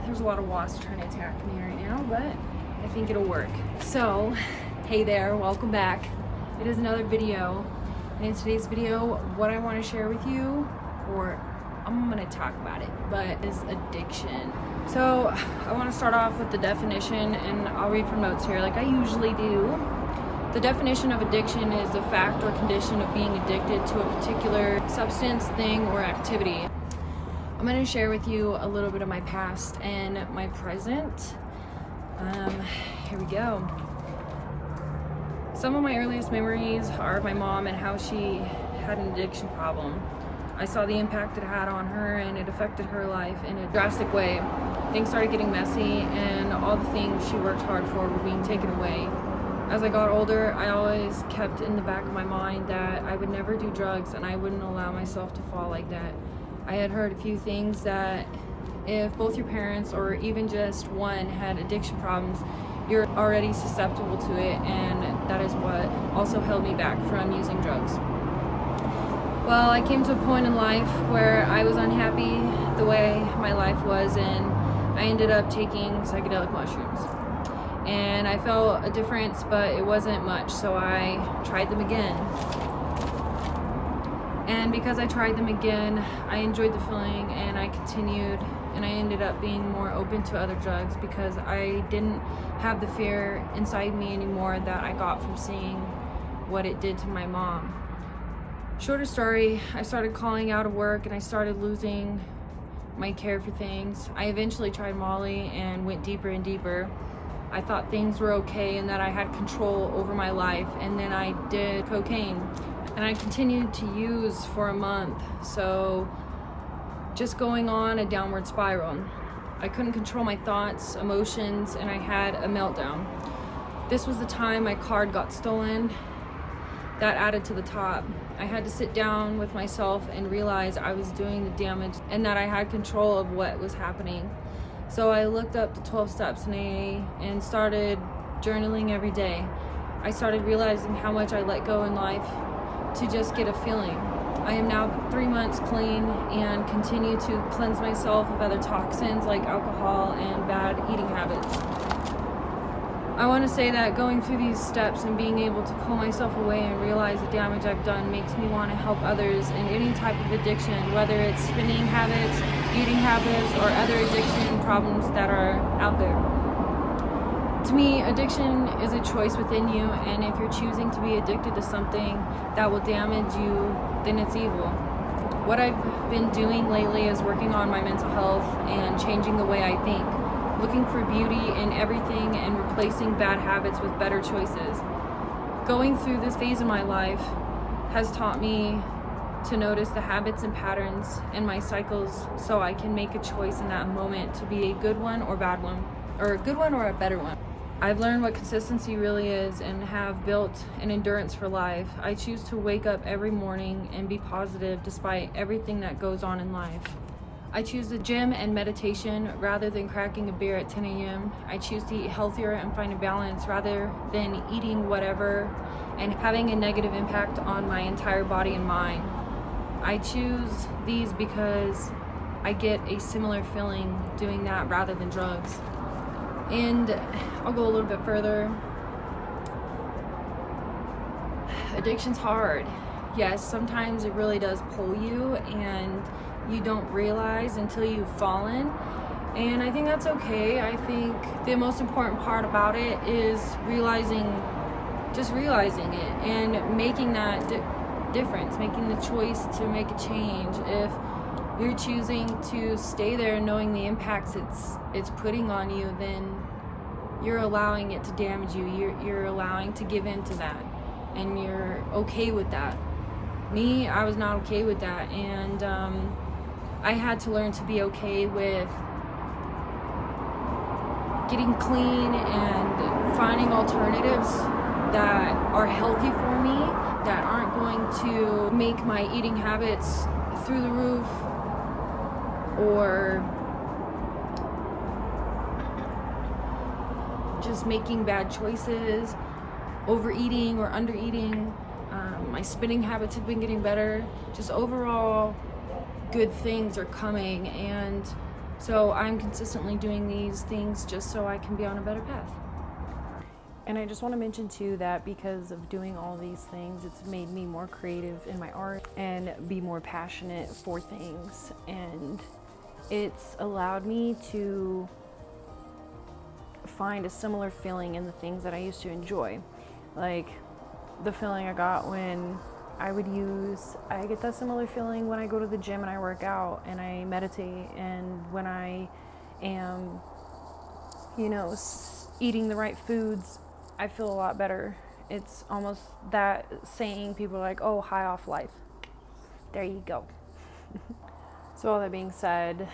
There's a lot of wasps trying to attack me right now, but I think it'll work. So, hey there, welcome back. It is another video, and in today's video, what I want to share with you, or I'm gonna talk about it, but is addiction. So, I want to start off with the definition, and I'll read from notes here like I usually do. The definition of addiction is the fact or condition of being addicted to a particular substance, thing, or activity. I'm going to share with you a little bit of my past and my present. Here we go. Some of my earliest memories are of my mom and how she had an addiction problem. I saw the impact it had on her, and it affected her life in a drastic way. Things started getting messy, and all the things she worked hard for were being taken away. As I got older, I always kept in the back of my mind that I would never do drugs, and I wouldn't allow myself to fall like that. I had heard a few things that if both your parents or even just one had addiction problems, you're already susceptible to it, and that is what also held me back from using drugs. Well, I came to a point in life where I was unhappy the way my life was, and I ended up taking psychedelic mushrooms. And I felt a difference, but it wasn't much, so I tried them again. And because I tried them again, I enjoyed the feeling, and I continued, and I ended up being more open to other drugs because I didn't have the fear inside me anymore that I got from seeing what it did to my mom. Shorter story, I started calling out of work, and I started losing my care for things. I eventually tried Molly and went deeper and deeper. I thought things were okay and that I had control over my life, and then I did cocaine, and I continued to use for a month, so just going on a downward spiral. I couldn't control my thoughts, emotions, and I had a meltdown. This was the time my card got stolen. That added to the top. I had to sit down with myself and realize I was doing the damage and that I had control of what was happening. So I looked up the 12 steps in AA and started journaling every day. I started realizing how much I let go in life to just get a feeling. I am now 3 months clean and continue to cleanse myself of other toxins like alcohol and bad eating habits. I want to say that going through these steps and being able to pull myself away and realize the damage I've done makes me want to help others in any type of addiction, whether it's spending habits, eating habits, or other addiction problems that are out there. To me, addiction is a choice within you, and if you're choosing to be addicted to something that will damage you, then it's evil. What I've been doing lately is working on my mental health and changing the way I think, looking for beauty in everything and replacing bad habits with better choices. Going through this phase of my life has taught me to notice the habits and patterns in my cycles so I can make a choice in that moment to be a good one or bad one, or a good one or a better one. I've learned what consistency really is and have built an endurance for life. I choose to wake up every morning and be positive despite everything that goes on in life. I choose the gym and meditation rather than cracking a beer at 10 a.m. I choose to eat healthier and find a balance rather than eating whatever and having a negative impact on my entire body and mind. I choose these because I get a similar feeling doing that rather than drugs. And I'll go a little bit further. Addiction's hard. Yes, sometimes it really does pull you, and you don't realize until you've fallen, and I think that's okay. I think the most important part about it is realizing it and making that difference, making the choice to make a change. If you're choosing to stay there knowing the impacts it's putting on you, then you're allowing it to damage you. You're allowing to give in to that, and you're okay with that. Me, I was not okay with that, and I had to learn to be okay with getting clean and finding alternatives that are healthy for me, that aren't going to make my eating habits through the roof or just making bad choices, overeating or undereating. My spinning habits have been getting better. Just overall good things are coming, and So I'm consistently doing these things just so I can be on a better path. And I just want to mention too that because of doing all these things, it's made me more creative in my art and be more passionate for things. And it's allowed me to find a similar feeling in the things that I used to enjoy. Like the feeling I got when I get that similar feeling when I go to the gym and I work out and I meditate, and when I am, eating the right foods, I feel a lot better. It's almost that saying people are like, oh, high off life. There you go. So all that being said,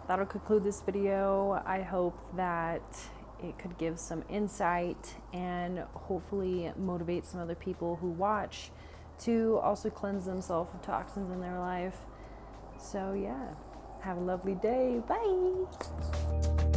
that'll conclude this video. I hope that it could give some insight and hopefully motivate some other people who watch to also cleanse themselves of toxins in their life. So yeah, have a lovely day. Bye.